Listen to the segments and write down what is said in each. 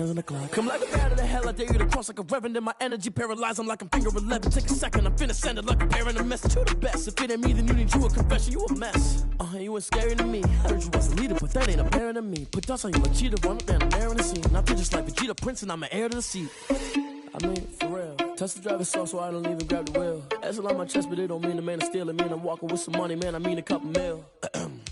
hands on the clock. Come like a bat of the hell, I dare you to cross like a reverend. In my energy paralyzed, I'm like I'm finger 11. Take a second, I'm finna send it like a parent a message to the best. If it ain't me, then you need you a confession, you a mess. You ain't scary to me. Heard you was a leader, but that ain't apparent to me. Put dust on you like cheetah, run up there and air in the scene. I feel just like Vegeta Prince and I'm an heir to the seat. I mean, for real. Touch the driver's soft so I don't even grab the wheel. That's on my chest, but it don't mean the man is stealing. Mean I'm walking with some money, man, I mean a couple mil.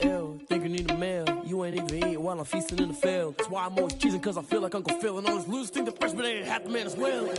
Ew, think you need a meal. You ain't even eating while I'm feasting in the field. That's why I'm always cheesing, cause I feel like Uncle Phil. And all those losers think the freshman ain't half the man as well.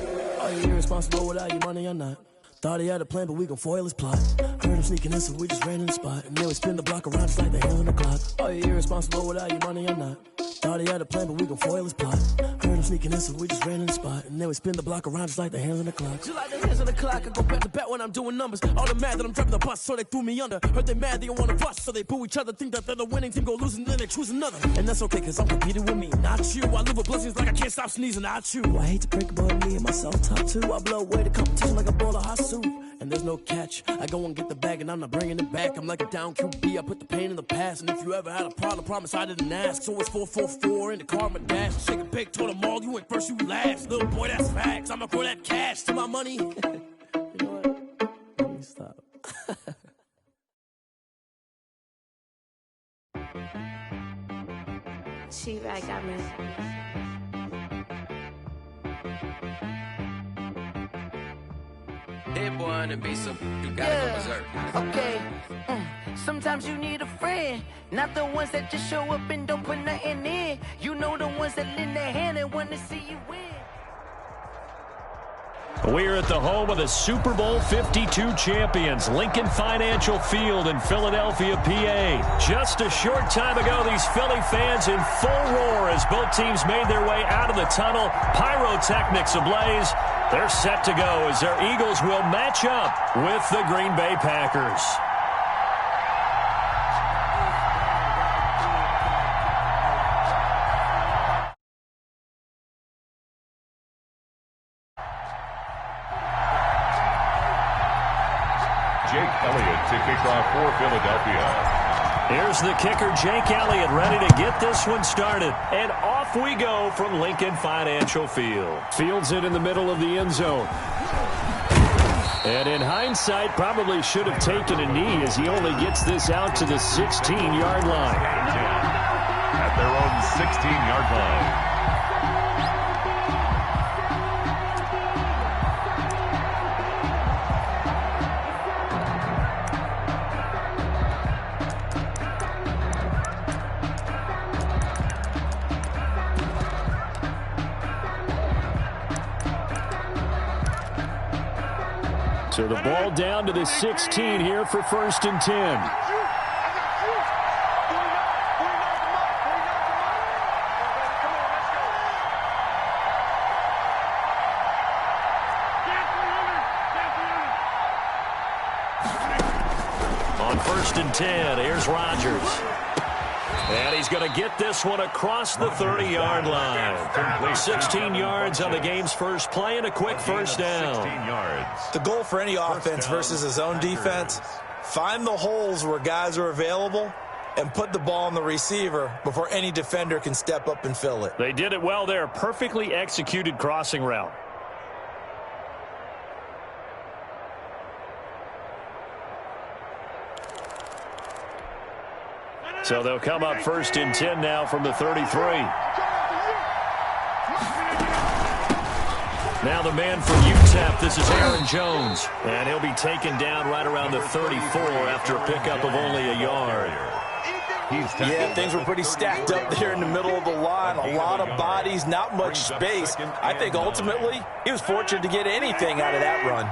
Are you irresponsible without your money or not? Thought he had a plan, but we gon' foil his plot. Heard him sneaking in, so we just ran in the spot. And then we spin the block around just like the hands on the clock. Are you irresponsible without your money or not? Thought he had a plan, but we gon' foil his plot. Heard him sneaking in, so we just ran in the spot. And then we spin the block around just like the hands on the clock. Just like the hands on the clock, I go back to back when I'm doing numbers. All the mad that I'm driving the bus, so they threw me under. Heard they mad, they don't wanna bust, so they boo each other. Think that they're the winning team, go losing, then they choose another. And that's okay, cause I'm competing with me, not you. I live with blessings like I can't stop sneezing, not you. I hate to break about me and myself top two. I blow away the competition like a bowl of hot soup. And there's no catch. I go and get the bag and I'm not bringing it back. I'm like a down QB, I put the pain in the past. And if you ever had a problem, promise I didn't ask. So it's 444 in the car, my dash. Shake a big, told them all, you ain't first, you last. Little boy, that's facts. I'ma throw that cash to my money. You know what? Let me stop. She right, got me. Hit one and be some, you gotta go berserk. Okay. Sometimes you need a friend, not the ones that just show up and don't put nothing in. You know the ones that lend their hand and want to see you win. We're at the home of the Super Bowl 52 champions, Lincoln Financial Field in Philadelphia, PA. Just a short time ago, these Philly fans in full roar as both teams made their way out of the tunnel. Pyrotechnics ablaze. They're set to go as their Eagles will match up with the Green Bay Packers. Jake Elliott to kick off for Philadelphia. Here's the kicker, Jake Elliott, ready to get this one started. And off we go from Lincoln Financial Field. Fields it in the middle of the end zone. And in hindsight, probably should have taken a knee as he only gets this out to the 16-yard line. At their own 16-yard line. So the ball down to the 16 here for 1st and 10. On 1st and 10, here's Rodgers. And he's going to get this one across the 30-yard line. 16 yards on the game's first play and a quick first down. 16 yards. The goal for any offense versus his own defense, find the holes where guys are available and put the ball on the receiver before any defender can step up and fill it. They did it well there. Perfectly executed crossing route. So they'll come up 1st and 10 now from the 33. Now the man for UTEP, this is Aaron Jones. And he'll be taken down right around the 34 after a pickup of only a yard. Yeah, things were pretty stacked up there in the middle of the line. A lot of bodies, not much space. I think ultimately he was fortunate to get anything out of that run.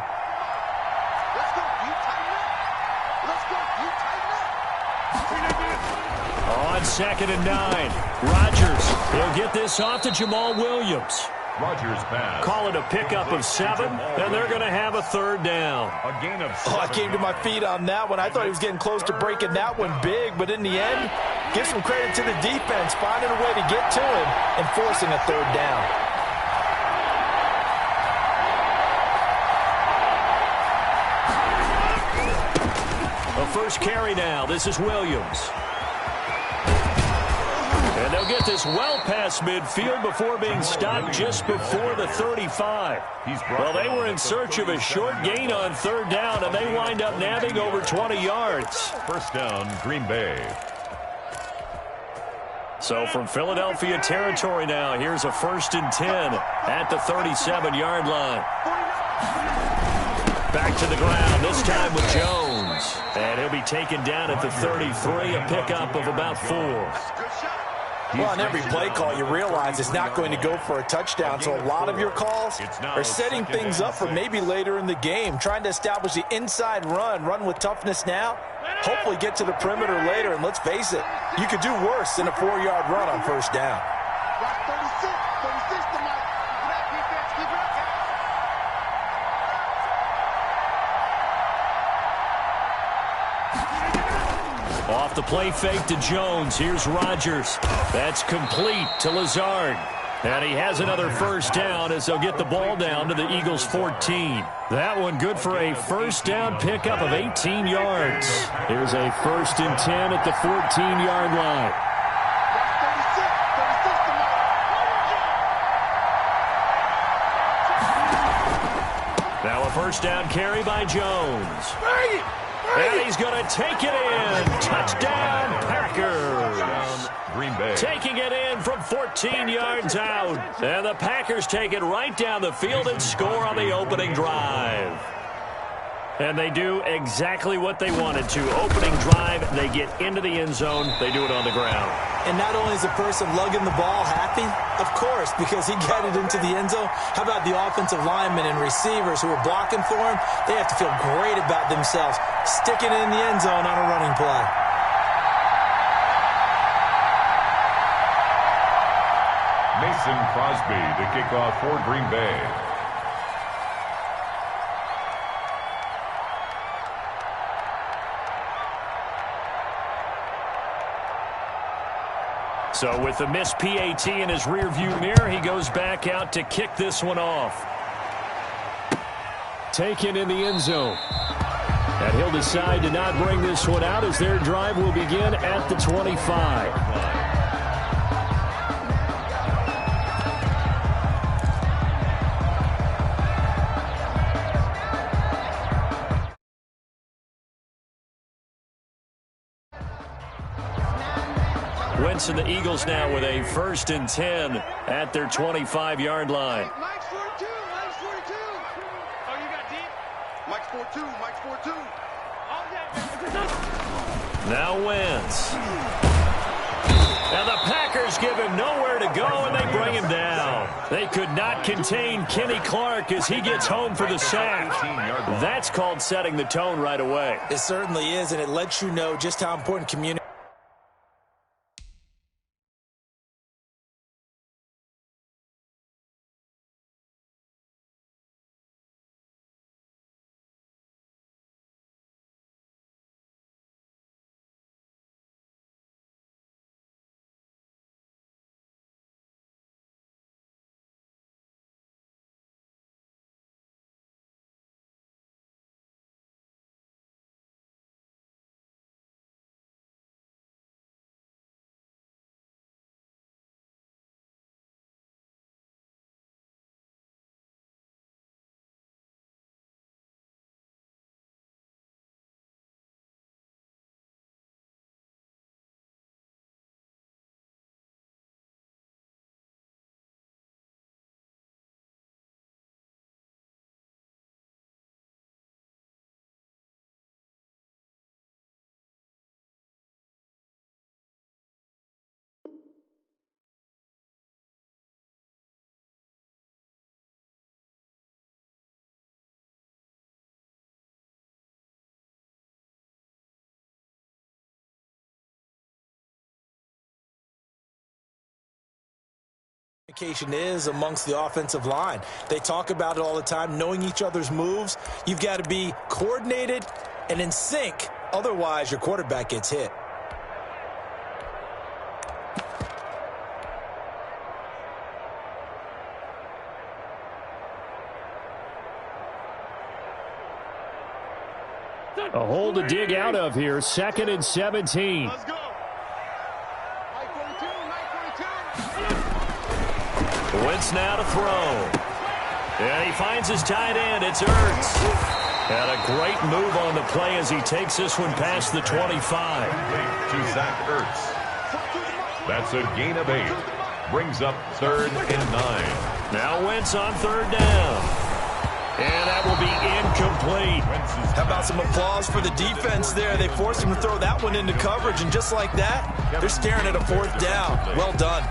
On 2nd and 9, Rodgers. He'll get this off to Jamal Williams. Rodgers pass. Call it a pickup of 7, and they're going to have a 3rd down. A gain of 7. Oh, I came to my feet on that one. I thought he was getting close to breaking that one big, but in the end, give some credit to the defense, finding a way to get to him and forcing a 3rd down. A first carry now. This is Williams. And they'll get this well past midfield before being stopped just before the 35. Well, they were in search of a short gain on third down, and they wind up nabbing over 20 yards. First down, Green Bay. So from Philadelphia territory now, here's a 1st and 10 at the 37-yard line. Back to the ground, this time with Jones. And he'll be taken down at the 33, a pickup of about 4. Well, on every play call, you realize it's not going to go for a touchdown, so a lot of your calls are setting things up for maybe later in the game, trying to establish the inside run with toughness now, hopefully get to the perimeter later, and let's face it, you could do worse than a 4-yard run on first down. Off the play fake to Jones. Here's Rodgers. That's complete to Lazard. And he has another first down as they'll get the ball down to the Eagles' 14. That one good for a first down pickup of 18 yards. Here's a 1st and 10 at the 14-yard line. Now a first down carry by Jones. And he's going to take it in. Touchdown, Packers. Green Bay. Taking it in from 14 yards out. And the Packers take it right down the field and score on the opening drive. And they do exactly what they wanted to. Opening drive, they get into the end zone. They do it on the ground. And not only is the person lugging the ball happy, of course, because he got it into the end zone. How about the offensive linemen and receivers who are blocking for him? They have to feel great about themselves, sticking it in the end zone on a running play. Mason Crosby to kick off for Green Bay. So with the missed PAT in his rearview mirror, he goes back out to kick this one off. Taken in the end zone. And he'll decide to not bring this one out as their drive will begin at the 25. Wentz and the Eagles now with a 1st and 10 at their 25-yard line. Mike's 42. Mike's 42. Oh, you got deep? Mike's 42. Mike's 42. Now Wentz. And the Packers give him nowhere to go, and they bring him down. They could not contain Kenny Clark as he gets home for the sack. That's called setting the tone right away. It certainly is, and it lets you know just how important communication. Is amongst the offensive line. They talk about it all the time, knowing each other's moves. You've got to be coordinated and in sync. Otherwise, your quarterback gets hit. A hole to dig out of here. 2nd and 17. Let's go. Mike 42. Mike Wentz now to throw. And he finds his tight end. It's Ertz. And a great move on the play as he takes this one past the 25. To Zach Ertz. That's a gain of 8. Brings up 3rd and 9. Now Wentz on 3rd down. And that will be incomplete. How about some applause for the defense there? They forced him to throw that one into coverage, and just like that, they're staring at a 4th down. Well done.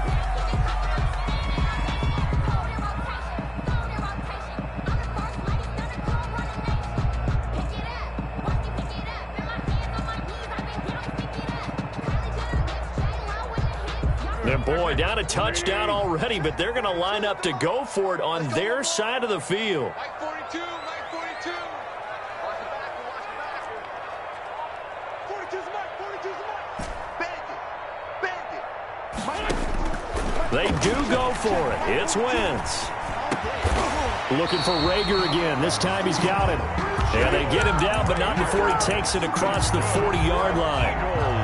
And boy, down a touchdown already, but they're going to line up to go for it on their side of the field. Mike 42, Mike 42. Watch the back, watch the back. 42's Mike, 42's Mike. Bang it, bang it. They do go for it. It's Wentz. Looking for Rager again. This time he's got it. And they get him down, but not before he takes it across the 40-yard line.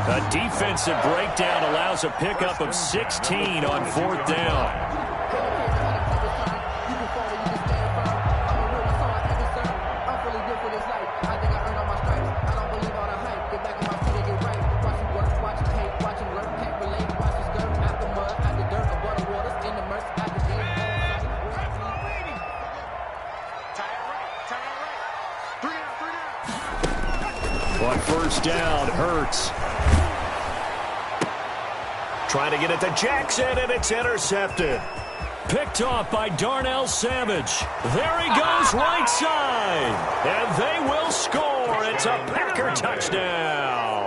A defensive breakdown allows a pickup of 16 on 4th down. On 1st down, Hurts. Trying to get it to Jackson, and it's intercepted. Picked off by Darnell Savage. There he goes right side. And they will score. It's a Packer touchdown.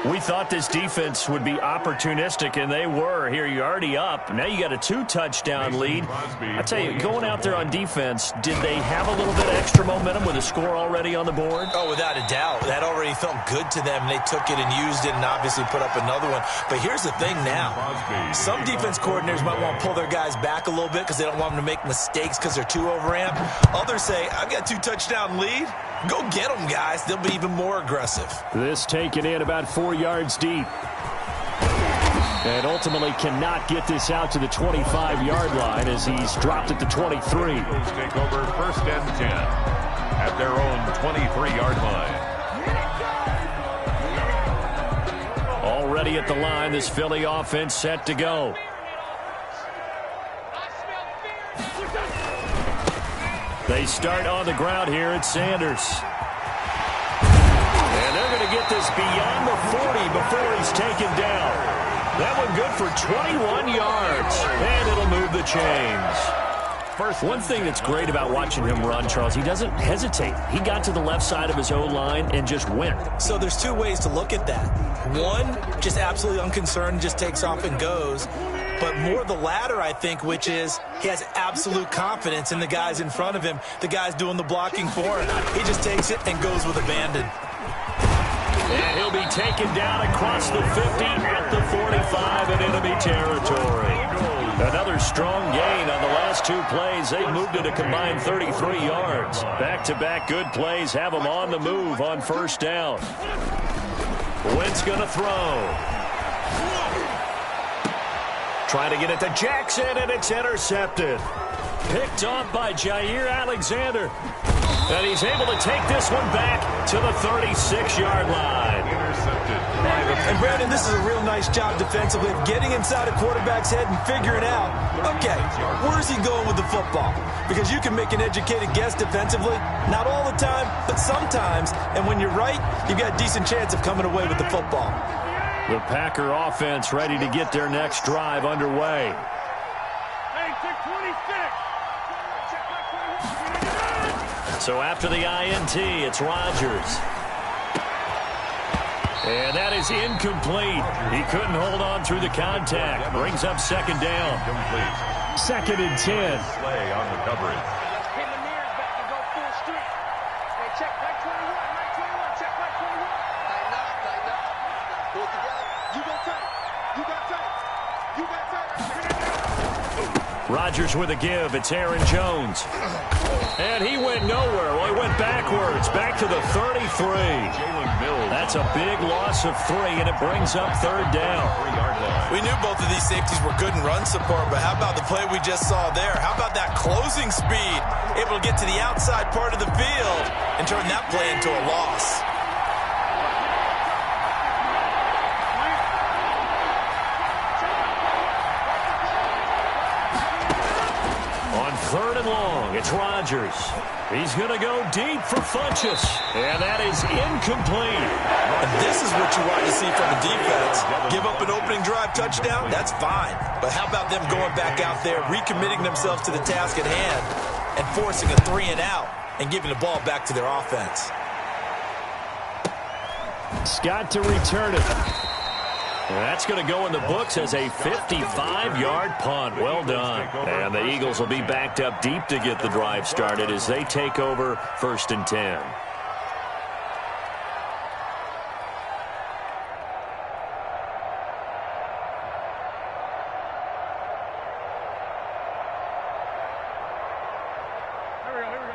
We thought this defense would be opportunistic, and they were. Here, you're already up. Now you got a 2-touchdown lead. I tell you, going out there on defense, did they have a little bit of extra momentum with a score already on the board? Oh, without a doubt. That already felt good to them. They took it and used it and obviously put up another one. But here's the thing now. Some defense coordinators might want to pull their guys back a little bit because they don't want them to make mistakes because they're too overamped. Others say, I've got a 2-touchdown lead. Go get them, guys. They'll be even more aggressive. This taken in about 4 yards deep. And ultimately cannot get this out to the 25-yard line as he's dropped at the 23. Take over 1st and 10 at their own 23-yard line. Already at the line, this Philly offense set to go. They start on the ground here at Sanders. And they're going to get this beyond the 40 before he's taken down. That one good for 21 yards. And it'll move the chains. One thing that's great about watching him run, Charles, he doesn't hesitate. He got to the left side of his O-line and just went. So there's 2 ways to look at that. One, just absolutely unconcerned, just takes off and goes. But more the latter, I think, which is he has absolute confidence in the guys in front of him, the guys doing the blocking for him. He just takes it and goes with abandon. And he'll be taken down across the 50 at the 45 in enemy territory. Another strong gain on the last 2 plays. They moved it a combined 33 yards. Back-to-back good plays have them on the move on 1st down. Wentz going to throw. Trying to get it to Jackson, and it's intercepted. Picked off by Jair Alexander. And he's able to take this one back to the 36-yard line. Intercepted. And Brandon, this is a real nice job defensively of getting inside a quarterback's head and figuring out, okay, where's he going with the football? Because you can make an educated guess defensively, not all the time, but sometimes. And when you're right, you've got a decent chance of coming away with the football. The Packer offense ready to get their next drive underway. Hey, check 26. So after the INT, it's Rodgers. And that is incomplete. He couldn't hold on through the contact. Brings up 2nd down. Complete. 2nd and 10. Slay on the coverage. Hit the mirrors back and go full strength. Hey, check Mike 21, Mike 21, check Mike 21. Tighten up, tighten up. Pull it together. You go tight. You got tight. You got tight. Rodgers with a give. It's Aaron Jones. And he went nowhere. Well, he went backwards. Back to the 33. That's a big loss of 3, and it brings up third down. We knew both of these safeties were good in run support, but how about the play we just saw there? How about that closing speed? Able to get to the outside part of the field and turn that play into a loss. Third and long, it's Rodgers. He's going to go deep for Funchess, and that is incomplete. And this is what you want to see from a defense. Give up an opening drive touchdown, that's fine. But how about them going back out there, recommitting themselves to the task at hand, and forcing a 3 and out, and giving the ball back to their offense. Scott to return it. And that's going to go in the books as a 55-yard punt. Well done. And the Eagles will be backed up deep to get the drive started as they take over 1st and 10.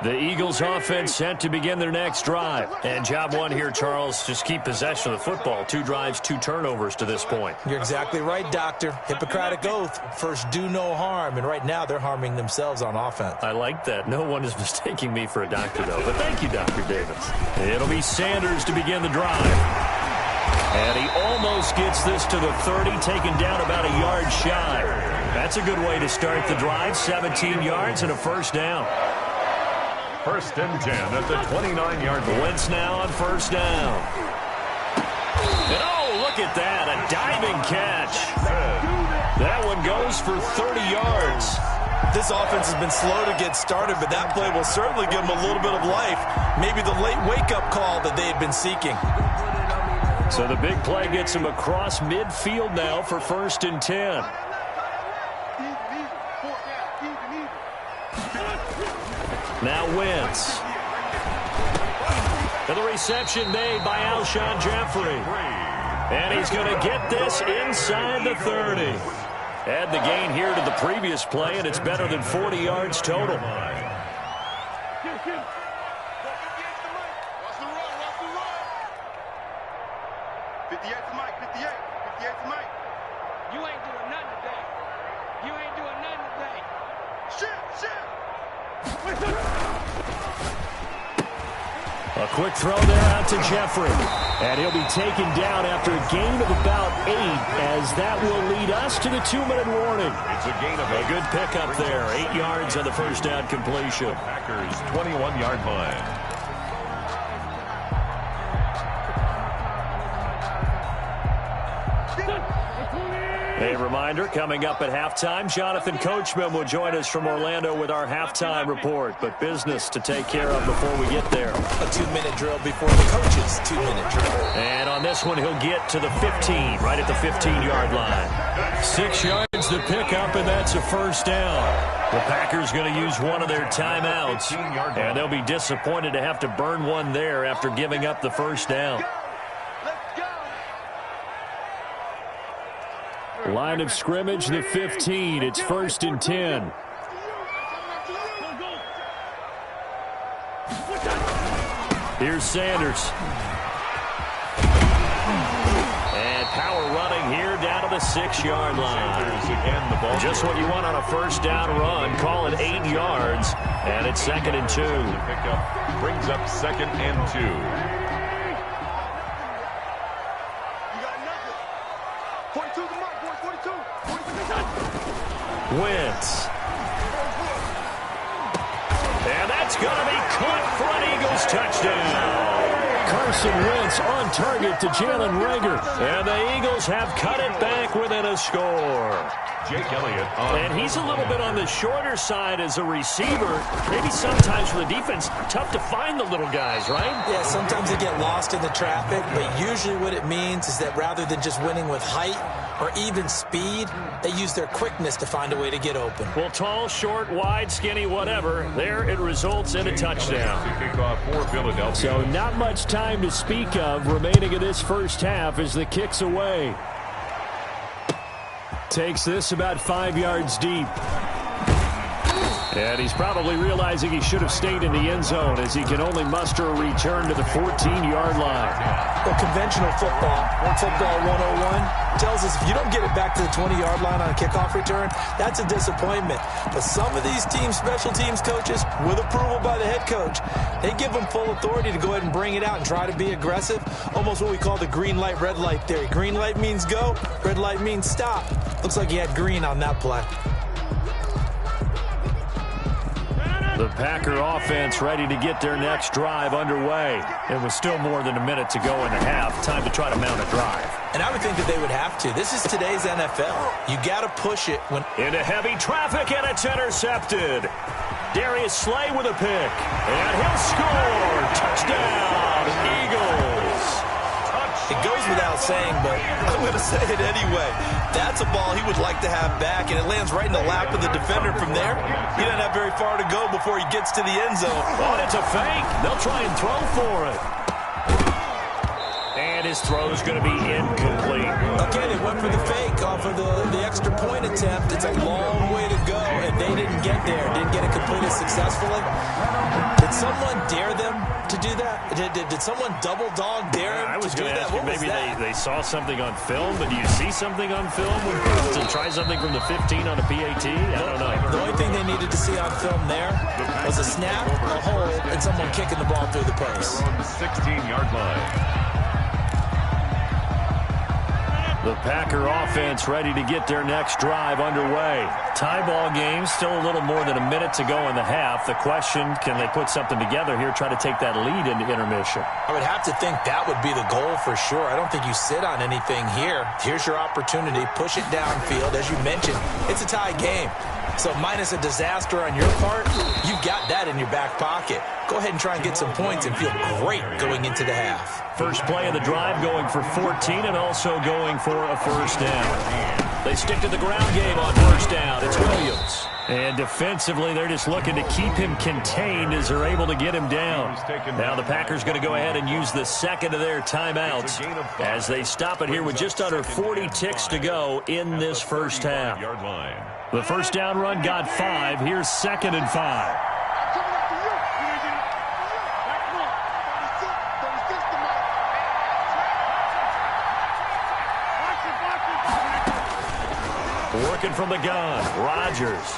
The Eagles offense set to begin their next drive. And job one here, Charles, just keep possession of the football. 2 drives, 2 turnovers to this point. You're exactly right, Doctor. Hippocratic oath. First, do no harm. And right now, they're harming themselves on offense. I like that. No one is mistaking me for a doctor, though. But thank you, Dr. Davis. It'll be Sanders to begin the drive. And he almost gets this to the 30, taken down about a yard shy. That's a good way to start the drive. 17 yards and a first down. 1st and 10 at the 29-yard line. Wentz now on first down. And oh, look at that, a diving catch. That one goes for 30 yards. This offense has been slow to get started, but that play will certainly give them a little bit of life. Maybe the late wake-up call that they had been seeking. So the big play gets them across midfield now for 1st and 10. Now Wentz. And the reception made by Alshon Jeffrey. And he's going to get this inside the 30. Add the gain here to the previous play, and it's better than 40 yards total. A quick throw there out to Jeffrey. And he'll be taken down after a gain of about 8, as that will lead us to the 2-minute warning. It's a gain of 8. A good pickup there. 8 yards on the first down completion. Packers 21-yard line. A reminder, coming up at halftime, Jonathan Coachman will join us from Orlando with our halftime report. But business to take care of before we get there. A 2-minute drill before the coach's 2-minute drill. And on this one, he'll get to the 15, right at the 15-yard line. 6 yards the pickup, and that's a first down. The Packers going to use one of their timeouts, and they'll be disappointed to have to burn one there after giving up the first down. Line of scrimmage, the 15. It's 1st and 10. Here's Sanders. And power running here down to the 6-yard line. Just what you want on a first down run. Call it 8 yards. And it's 2nd and 2. Pickup brings up 2nd and 2. Wentz. And that's going to be caught for an Eagles touchdown. Carson Wentz on target to Jalen Reagor. And the Eagles have cut it back within a score. Jake Elliott. And he's a little bit on the shorter side as a receiver. Maybe sometimes for the defense, tough to find the little guys, right? Yeah, sometimes they get lost in the traffic, but usually what it means is that rather than just winning with height or even speed, they use their quickness to find a way to get open. Well, tall, short, wide, skinny, whatever, there it results in a touchdown. So not much time to speak of remaining in this first half as the kick's away. Takes this about 5 yards deep. And he's probably realizing he should have stayed in the end zone as he can only muster a return to the 14-yard line. Well, conventional football 101, tells us if you don't get it back to the 20-yard line on a kickoff return, that's a disappointment. But some of these special teams coaches, with approval by the head coach, they give them full authority to go ahead and bring it out and try to be aggressive. Almost what we call the green light, red light theory. Green light means go, red light means stop. Looks like he had green on that play. The Packer offense ready to get their next drive underway. It was still more than a minute to go in the half. Time to try to mount a drive. And I would think that they would have to. This is today's NFL. You got to push it when... Into heavy traffic, and it's intercepted. Darius Slay with a pick. And he'll score. Touchdown, Eagles. It goes without saying, but I'm going to say it anyway. That's a ball he would like to have back, and it lands right in the lap of the defender from there. He doesn't have very far to go before he gets to the end zone. Oh, it's a fake. They'll try and throw for it. And his throw is going to be incomplete. Okay, they went for the fake off of the extra point attempt. It's a long way to go, and they didn't get there. Didn't get it completed successfully. Did someone dare them to do that? Did someone double dog dare him to do that? I was going to ask you, maybe they saw something on film, but do you see something on film to try something from the 15 on a PAT? I don't know. The only thing they needed to see on film there was a snap, a hold, and someone kicking the ball through the post. On the 16-yard line. The Packer offense ready to get their next drive underway. Tie ball game, still a little more than a minute to go in the half. The question, can they put something together here, try to take that lead into intermission? I would have to think that would be the goal for sure. I don't think you sit on anything here. Here's your opportunity. Push it downfield. As you mentioned, it's a tie game. So minus a disaster on your part, you've got that in your back pocket. Go ahead and try and get some points and feel great going into the half. First play of the drive going for 14 and also going for a first down. They stick to the ground game on first down. It's Williams. And defensively, they're just looking to keep him contained as they're able to get him down. Now the Packers going to go ahead and use the second of their timeouts as they stop it here with just under 40 ticks to go in this first half. The first down run got 5. Here's 2nd and 5. Working from the gun, Rodgers.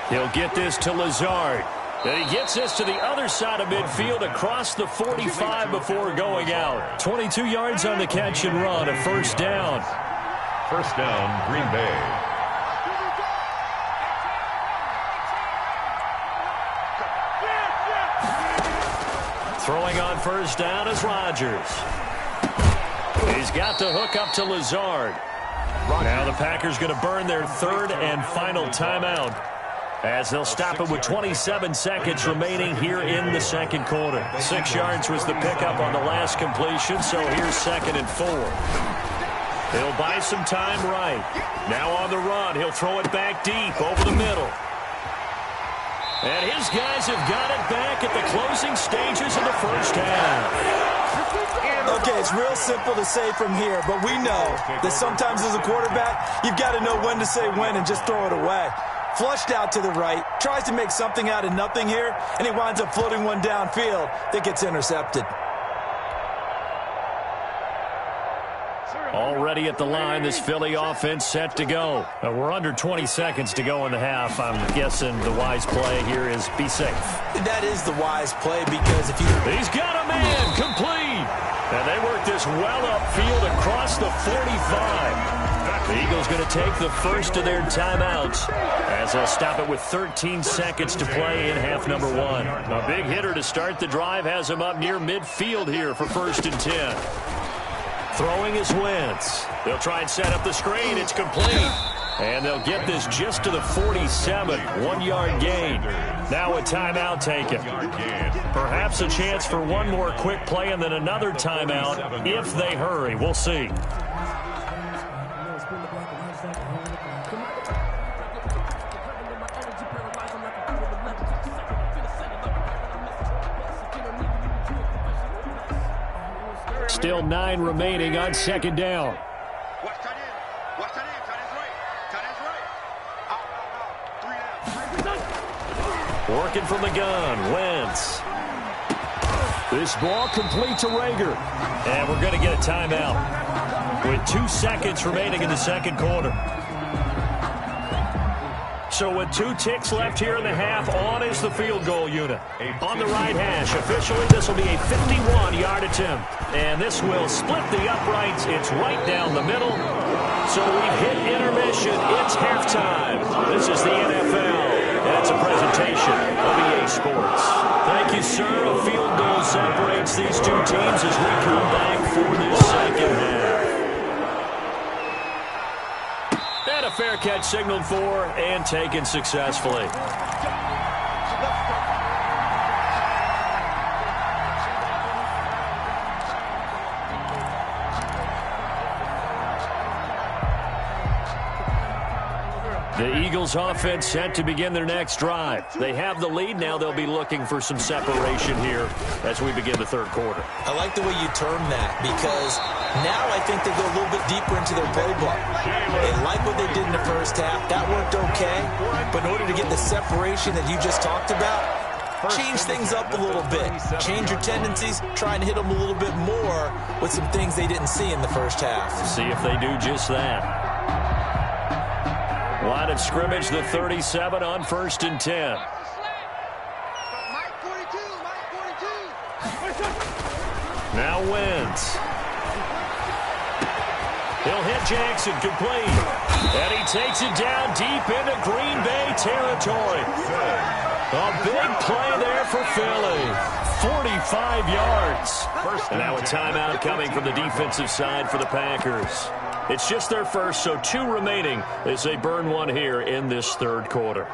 He'll get this to Lazard. And he gets this to the other side of midfield across the 45 before going out. 22 yards on the catch and run, a first down. First down, Green Bay. Throwing on first down is Rodgers. He's got the hook up to Lazard. Now the Packers going to burn their third and final timeout as they'll stop it with 27 seconds remaining here in the second quarter. 6 yards was the pickup on the last completion, so here's 2nd and 4. He'll buy some time right. Now on the run, he'll throw it back deep over the middle. And his guys have got it back at the closing stages of the first half. Okay, it's real simple to say from here, but we know that sometimes as a quarterback, you've got to know when to say when and just throw it away. Flushed out to the right, tries to make something out of nothing here, and he winds up floating one downfield that gets intercepted. Already at the line, this Philly offense set to go. We're under 20 seconds to go in the half. I'm guessing the wise play here is be safe. That is the wise play because if you... He's got a man complete. And they work this well upfield across the 45. The Eagles going to take the first of their timeouts as they'll stop it with 13 seconds to play in half number 1. A big hitter to start the drive has him up near midfield here for 1st and 10. Throwing is Wentz. They'll try and set up the screen. It's complete. And they'll get this just to the 47. 1-yard gain. Now a timeout taken. Perhaps a chance for one more quick play and then another timeout if they hurry. We'll see. Still 9 remaining on 2nd down. Watch tight end. Watch tight end. Tight end's right. Tight end's right. Out. 3 down. Working from the gun, Wentz. This ball complete to Rager. And we're going to get a timeout with 2 seconds remaining in the second quarter. So with 2 ticks left here in the half, on is the field goal unit. On the right hash, officially this will be a 51-yard attempt. And this will split the uprights. It's right down the middle. So we've hit intermission. It's halftime. This is the NFL. And it's a presentation of EA Sports. Thank you, sir. A field goal separates these two teams as we come back for this second half. And a fair catch signaled for and taken successfully. The Eagles offense set to begin their next drive. They have the lead. Now they'll be looking for some separation here as we begin the third quarter. I like the way you term that because now I think they go a little bit deeper into their playbook. They like what they did in the first half. That worked okay. But in order to get the separation that you just talked about, change things up a little bit. Change your tendencies. Try and hit them a little bit more with some things they didn't see in the first half. See if they do just that. Line of scrimmage, the 37 on 1st and 10. Now Wentz. He'll hit Jackson complete. And he takes it down deep into Green Bay territory. A big play there for Philly. 45 yards. And now a timeout coming from the defensive side for the Packers. It's just their first, so 2 remaining as they burn one here in this third quarter.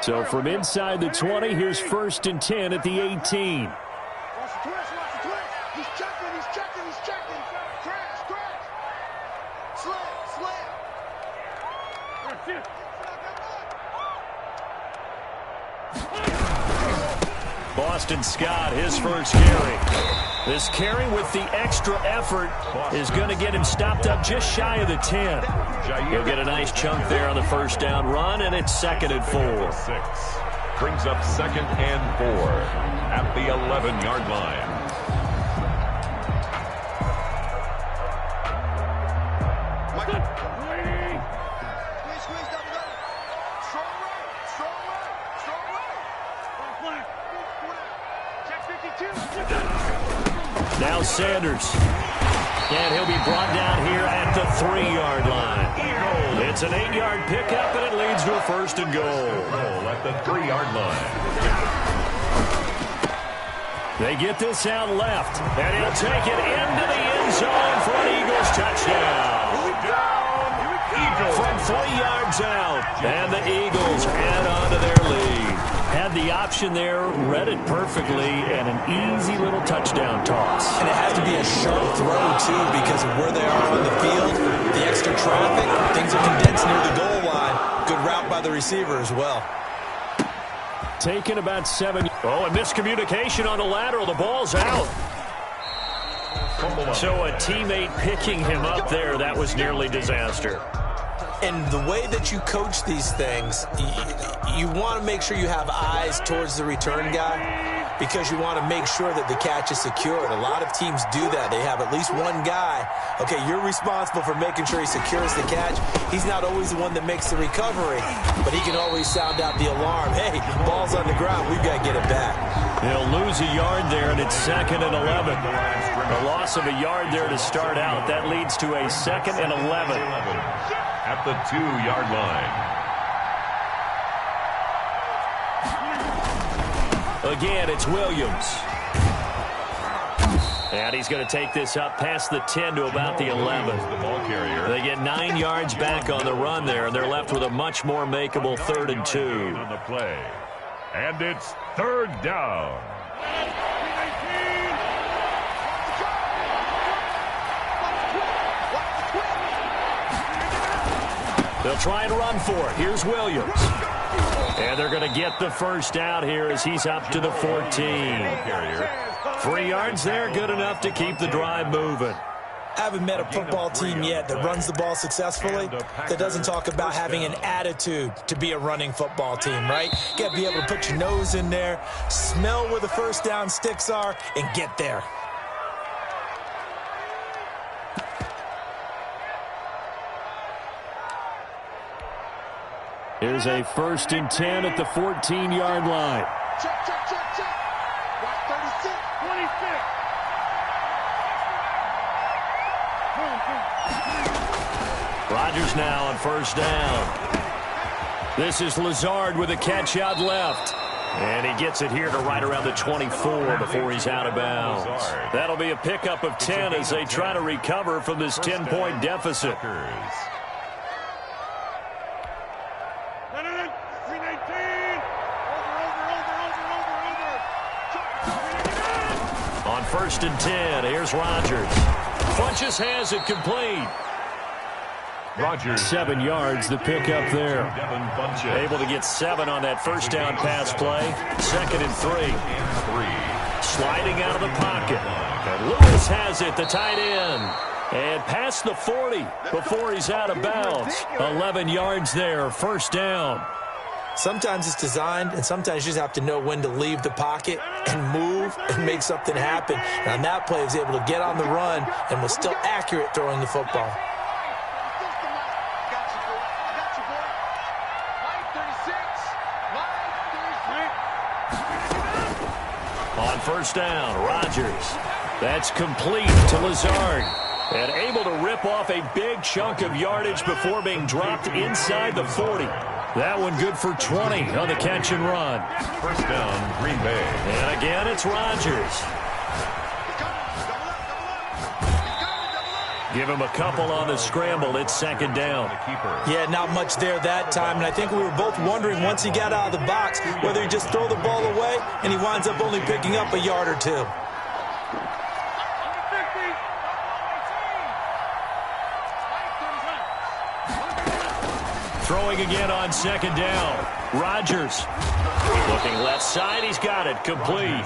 So from inside the 20, here's 1st and 10 at the 18. Watch the twist, He's checking. Crash. Slam. Boston Scott, his first carry. This carry with the extra effort is going to get him stopped up just shy of the 10. He'll get a nice chunk there on the first down run, and it's 2nd and 4. Brings up 2nd and 4 at the 11-yard line. Now Sanders. And he'll be brought down here at the 3-yard line. It's an 8-yard pickup, and it leads to a 1st and goal. At the 3-yard line. They get this out left, and he'll take it into the end zone for an Eagles touchdown. From 3 yards out, and the Eagles add on to their lead. Had the option there, read it perfectly, and an easy little touchdown toss. And it has to be a sharp throw, too, because of where they are on the field, the extra traffic, things are condensed near the goal line. Good route by the receiver as well. Taken about 7. Oh, and miscommunication on the lateral. The ball's out. So a teammate picking him up there, that was nearly disaster. And the way that you coach these things, you want to make sure you have eyes towards the return guy because you want to make sure that the catch is secured. A lot of teams do that. They have at least one guy. Okay, you're responsible for making sure he secures the catch. He's not always the one that makes the recovery, but he can always sound out the alarm. Hey, ball's on the ground. We've got to get it back. They'll lose a yard there, and it's 2nd and 11. A loss of a yard there to start out. That leads to a 2nd and 11. At the 2-yard line. Again, it's Williams. And he's going to take this up past the 10 to about the 11. The ball carrier. They get 9 yards back on the run there, and they're left with a much more makeable 3rd and 2. On the play. And it's 3rd down. They'll try and run for it. Here's Williams. And they're going to get the first out here as he's up to the 14. 3 yards there, good enough to keep the drive moving. I haven't met a football team yet that runs the ball successfully that doesn't talk about having an attitude to be a running football team, right? You got to be able to put your nose in there, smell where the first down sticks are, and get there. Here's a 1st and 10 at the 14-yard line. Check, check, check, check. Watch 36, 26. Rodgers now on 1st down. This is Lazard with a catch out left. And he gets it here to right around the 24 before he's out of bounds. That'll be a pickup of 10 as they try to recover from this 10-point deficit. On 1st and 10, here's Rodgers. Funches has it complete. Rodgers. 7 yards, the pickup there. Able to get 7 on that 1st down pass play. 2nd and 3. Sliding out of the pocket. And Lewis has it, the tight end. And past the 40 before he's out of bounds. 11 yards there, 1st down. Sometimes it's designed, and sometimes you just have to know when to leave the pocket and move and make something happen. And on that play, he was able to get on the run and was still accurate throwing the football. On 1st down, Rodgers. That's complete to Lazard. And able to rip off a big chunk of yardage before being dropped inside the 40. That one good for 20 on the catch and run. 1st down, Green Bay. And again, it's Rodgers. Give him a couple on the scramble. It's 2nd down. Yeah, not much there that time. And I think we were both wondering once he got out of the box whether he just throw the ball away and he winds up only picking up a yard or 2. Throwing again on 2nd down. Rodgers. Looking left side. He's got it. Complete.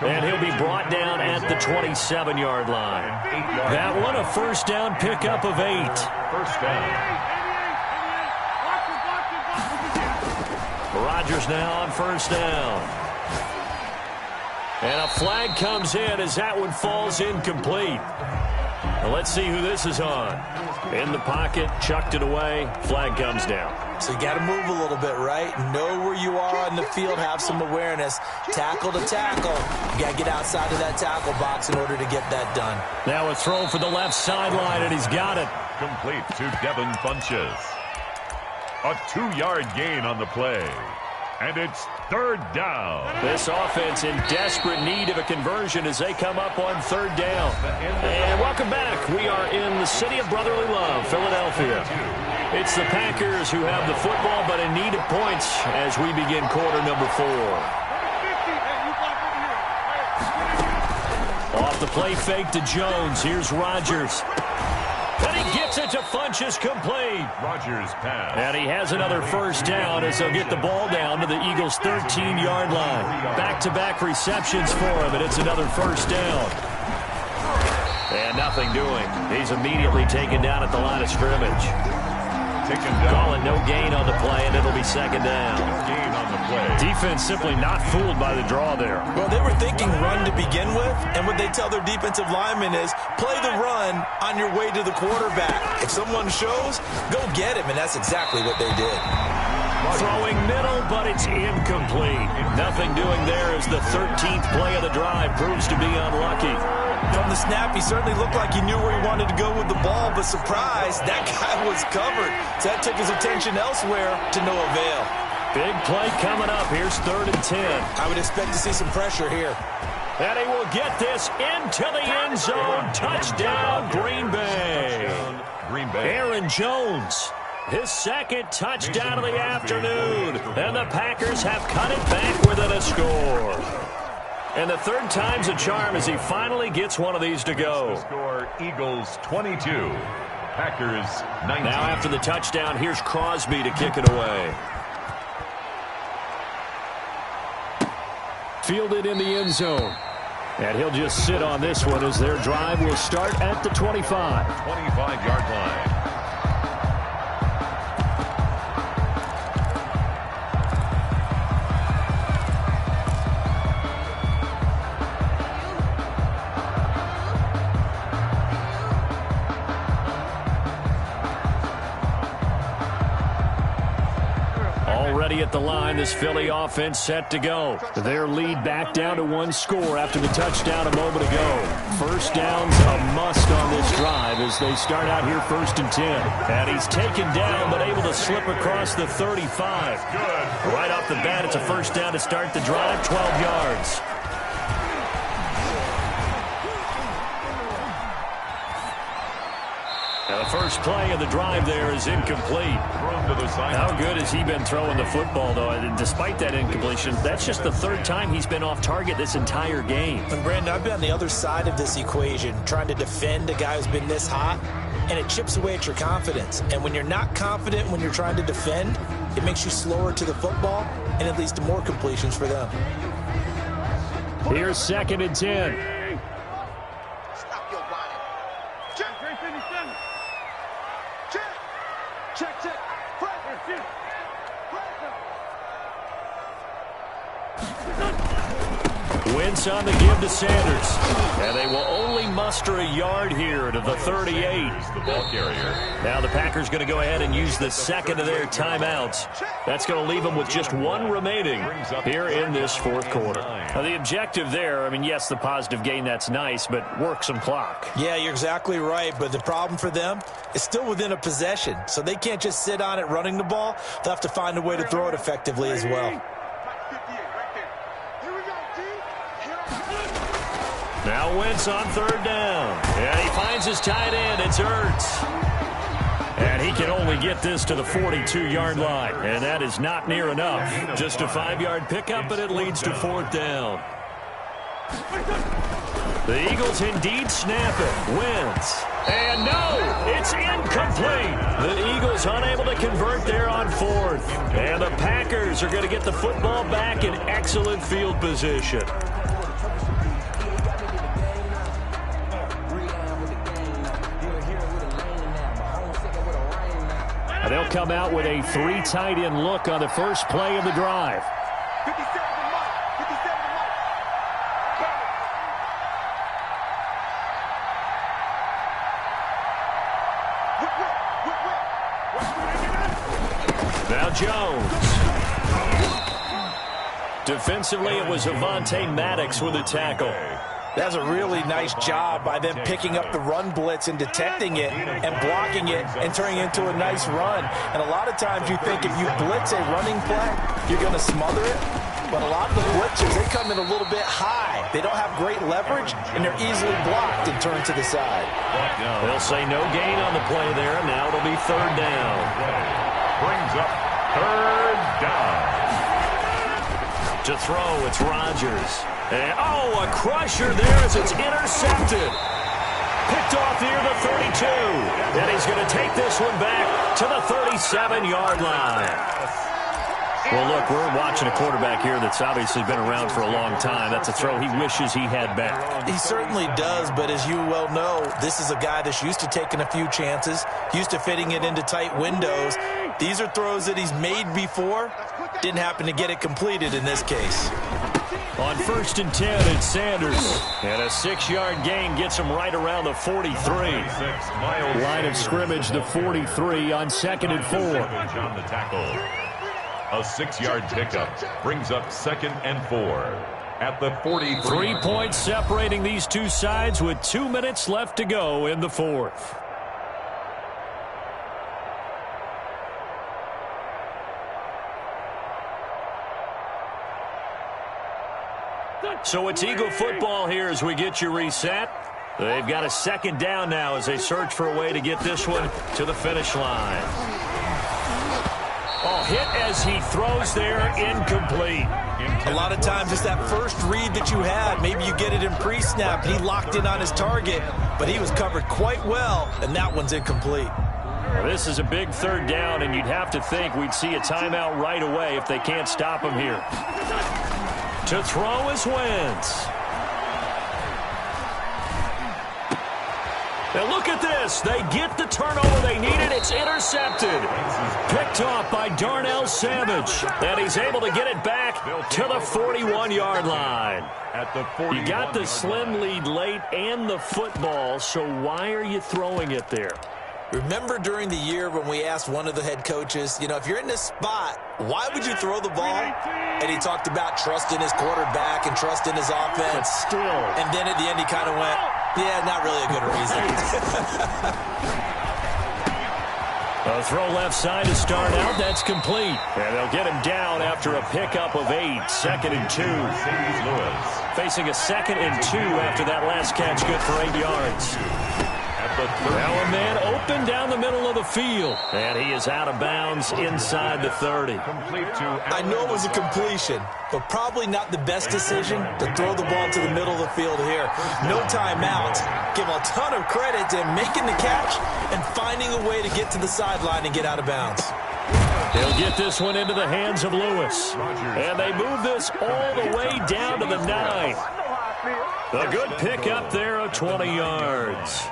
And he'll be brought down at the 27-yard line. That one a 1st down pickup of 8. 1st down. Rodgers now on 1st down. And a flag comes in as that one falls incomplete. Now let's see who this is on. In the pocket, chucked it away, flag comes down. So you got to move a little bit, right? Know where you are on the field, have some awareness. Tackle to tackle. You got to get outside of that tackle box in order to get that done. Now a throw for the left sideline, and he's got it. Complete to Devin Funches. A 2-yard gain on the play. And it's 3rd down. This offense in desperate need of a conversion as they come up on 3rd down. And welcome back. We are in the city of brotherly love, Philadelphia. It's the Packers who have the football, but in need of points as we begin quarter number 4. Off the play fake to Jones. Here's Rodgers. And he gets it to Funches complete. Rodgers pass. And he has another 1st down as they'll get the ball down to the Eagles' 13-yard line. Back-to-back receptions for him, and it's another 1st down. And nothing doing. He's immediately taken down at the line of scrimmage. Calling no gain on the play, and it'll be 2nd down. Gain on the play. Defense simply not fooled by the draw there. Well, they were thinking run to begin with, and what they tell their defensive linemen is play the run on your way to the quarterback. If someone shows, go get him, and that's exactly what they did. Throwing middle, but it's incomplete. Nothing doing there as the 13th play of the drive proves to be unlucky. From the snap, he certainly looked like he knew where he wanted to go with the ball, but surprise, that guy was covered. So that took his attention elsewhere to no avail. Big play coming up. Here's 3rd and 10. I would expect to see some pressure here. And he will get this into the end zone. Touchdown, Green Bay. Aaron Jones, his 2nd touchdown of the afternoon. And the Packers have cut it back within a score. And the 3rd time's a charm as he finally gets one of these to go. Score Eagles 22, Packers 19. Now after the touchdown, here's Crosby to kick it away. Fielded in the end zone. And he'll just sit on this one as their drive will start at the 25. 25-yard line. At the line, this Philly offense set to go. Their lead back down to one score after the touchdown a moment ago. First down's a must on this drive as they start out here 1st and 10. And he's taken down but able to slip across the 35. Good. Right off the bat, it's a first down to start the drive, 12 yards. The first play of the drive there is incomplete. How good has he been throwing the football, though? And despite that incompletion, that's just the 3rd time he's been off target this entire game. And Brandon, I've been on the other side of this equation, trying to defend a guy who's been this hot, and it chips away at your confidence. And when you're not confident when you're trying to defend, it makes you slower to the football, and it leads to more completions for them. Here's 2nd and 10. Wentz on the give to Sanders. And they will only muster a yard here to the 38. The ball carrier. Now the Packers going to go ahead and use the 2nd of their timeouts. That's going to leave them with just 1 remaining here in this 4th quarter. Now the objective there, I mean, yes, the positive gain, that's nice, but work some clock. Yeah, you're exactly right, but the problem for them is still within a possession, so they can't just sit on it running the ball. They'll have to find a way to throw it effectively as well. Now Wentz on 3rd down. And he finds his tight end. It's Ertz. And he can only get this to the 42-yard line. And that is not near enough. Just a 5-yard pickup, but it leads to 4th down. The Eagles indeed snap it. Wentz. And no, it's incomplete. The Eagles unable to convert there on 4th. And the Packers are going to get the football back in excellent field position. They'll come out with a 3 tight end look on the first play of the drive. Now Jones. Defensively, it was Avonte Maddox with a tackle. That's a really nice job by them picking up the run blitz and detecting it and blocking it and turning it into a nice run. And a lot of times you think if you blitz a running play, you're going to smother it. But a lot of the blitzers, they come in a little bit high. They don't have great leverage, and they're easily blocked and turned to the side. They'll say no gain on the play there. Now it'll be 3rd down. Brings up 3rd down. To throw, it's Rodgers. And, oh, a crusher there as it's intercepted. Picked off near the 32. And he's going to take this one back to the 37-yard line. Well, look, we're watching a quarterback here that's obviously been around for a long time. That's a throw he wishes he had back. He certainly does, but as you well know, this is a guy that's used to taking a few chances, used to fitting it into tight windows. These are throws that he's made before. Didn't happen to get it completed in this case. On 1st and 10, it's Sanders. And a 6-yard gain gets him right around the 43. Line of scrimmage, the 43 on 2nd and 4. A 6-yard pickup brings up 2nd and 4 at the 43. 3 points separating these two sides with 2 minutes left to go in the 4th. So it's Eagle football here as we get you reset. They've got a 2nd down now as they search for a way to get this one to the finish line. Oh, hit as he throws there, incomplete. A lot of times it's that first read that you had. Maybe you get it in pre-snap. He locked in on his target, but he was covered quite well, and that one's incomplete. Well, this is a big 3rd down, and you'd have to think we'd see a timeout right away if they can't stop him here. To throw is Wentz. And look at this. They get the turnover they needed. It's intercepted. Picked off by Darnell Savage. And he's able to get it back to the 41-yard line. You got the slim lead late and the football, so why are you throwing it there? Remember during the year when we asked one of the head coaches, if you're in this spot, why would you throw the ball? And he talked about trusting his quarterback and trusting his offense. But still. And then at the end he kind of went, yeah, not really a good reason. A throw left side to start out. That's complete. And they'll get him down after a pickup of 8. 2nd and 2. Facing a 2nd and 2 after that last catch. Good for 8 yards. Now a man open down the middle of the field. And he is out of bounds inside the 30. I know it was a completion, but probably not the best decision to throw the ball to the middle of the field here. No timeouts. Give a ton of credit to him making the catch and finding a way to get to the sideline and get out of bounds. He'll get this one into the hands of Lewis. And they move this all the way down to the 9. A good pickup there of 20 yards.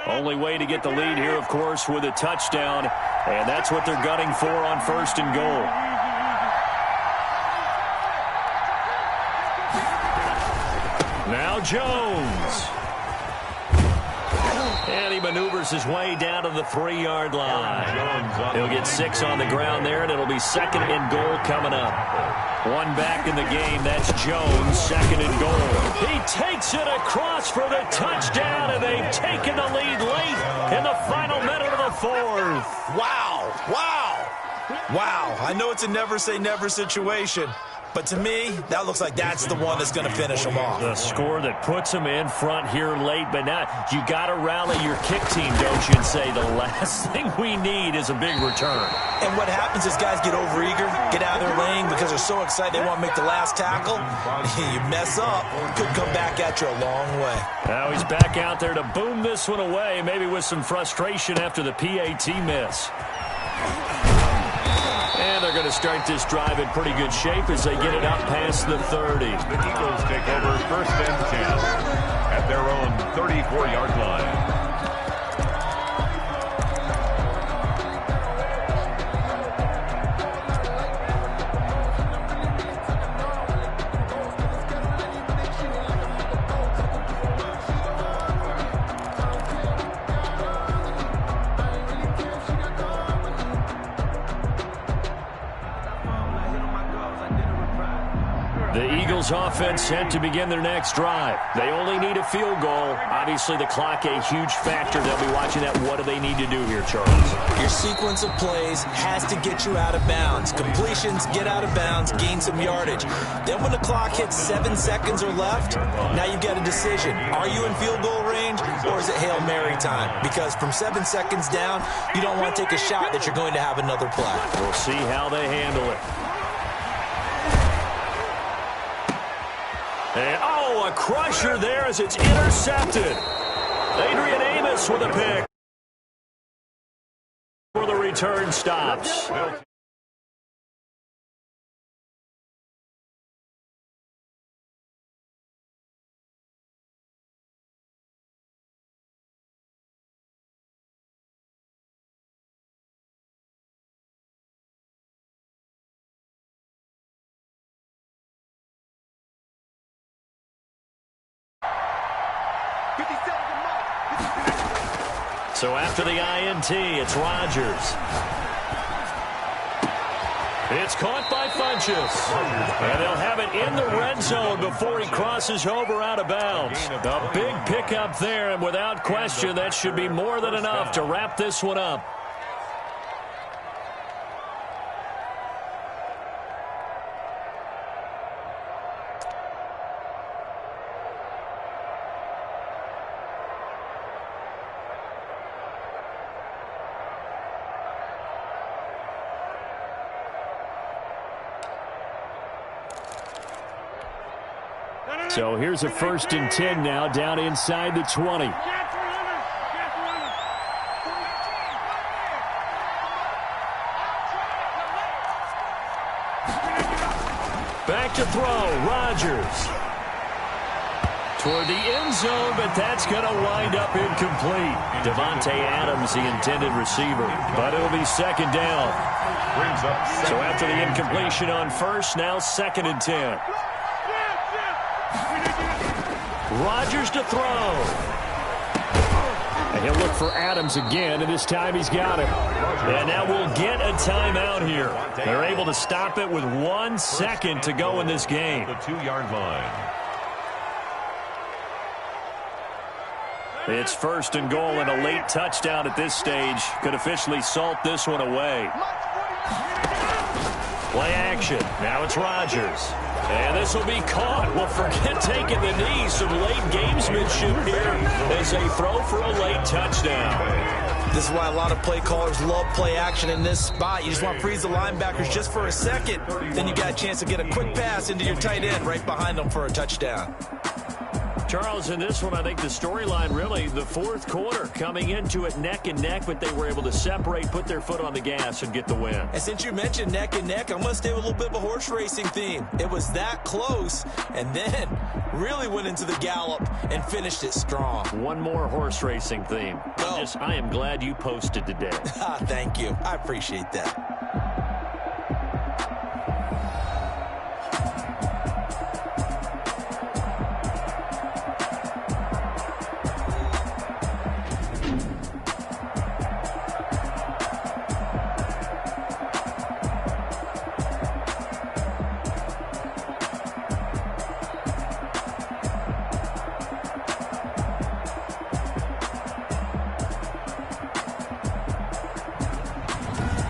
Only way to get the lead here, of course, with a touchdown. And that's what they're gunning for on 1st and goal. Now Jones. And he maneuvers his way down to the 3-yard line. He'll get 6 on the ground there, and it'll be 2nd and goal coming up. One back in the game. That's Jones, 2nd and goal. He takes it across for the touchdown, and they've taken the lead late in the final minute of the 4th. Wow. Wow. Wow. I know it's a never say never situation, but to me, that looks like that's the one that's going to finish them off. The score that puts them in front here late, but now you got to rally your kick team, don't you, and say the last thing we need is a big return. And what happens is guys get overeager, get out of their lane because they're so excited they want to make the last tackle. You mess up, could come back at you a long way. Now he's back out there to boom this one away, maybe with some frustration after the PAT miss. And they're going to start this drive in pretty good shape as they get it up past the 30. The Eagles take over 1st and 10 at their own 34-yard line. Offense set to begin their next drive. They only need a field goal. Obviously, the clock a huge factor. They'll be watching that. What do they need to do here, Charles? Your sequence of plays has to get you out of bounds. Completions, get out of bounds, gain some yardage. Then when the clock hits 7 seconds or left, now you've got a decision. Are you in field goal range or is it Hail Mary time? Because from 7 seconds down, you don't want to take a shot that you're going to have another play. We'll see how they handle it. And, a crusher there as it's intercepted. Adrian Amos with a pick. For the return stops. So after the INT, it's Rodgers. It's caught by Funchess. And they'll have it in the red zone before he crosses over out of bounds. A big pickup there, and without question, that should be more than enough to wrap this one up. So here's a 1st and 10 now down inside the 20. Back back to throw. Rodgers. Toward the end zone, but that's going to wind up incomplete. Devontae Adams, the intended receiver, but it'll be second down. So after the incompletion on first, now 2nd and 10. Rodgers to throw. And he'll look for Adams again, and this time he's got it. And now we'll get a timeout here. They're able to stop it with 1 second to go in this game. The 2-yard line. It's 1st and goal, and a late touchdown at this stage could officially salt this one away. Play action. Now it's Rodgers. And this will be caught. Well, forget taking the knee. Some late gamesmanship here as they throw for a late touchdown. This is why a lot of play callers love play action in this spot. You just want to freeze the linebackers just for a second. Then you got a chance to get a quick pass into your tight end right behind them for a touchdown. Charles, in this one, I think the storyline really, the 4th quarter, coming into it neck and neck, but they were able to separate, put their foot on the gas, and get the win. And since you mentioned neck and neck, I'm going to stay with a little bit of a horse racing theme. It was that close, and then really went into the gallop and finished it strong. One more horse racing theme. I am glad you posted today. Thank you. I appreciate that.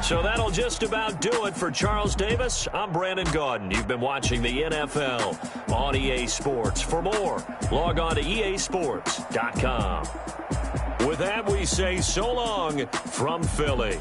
So that'll just about do it for Charles Davis. I'm Brandon Gaudin. You've been watching the NFL on EA Sports. For more, log on to easports.com. With that, we say so long from Philly.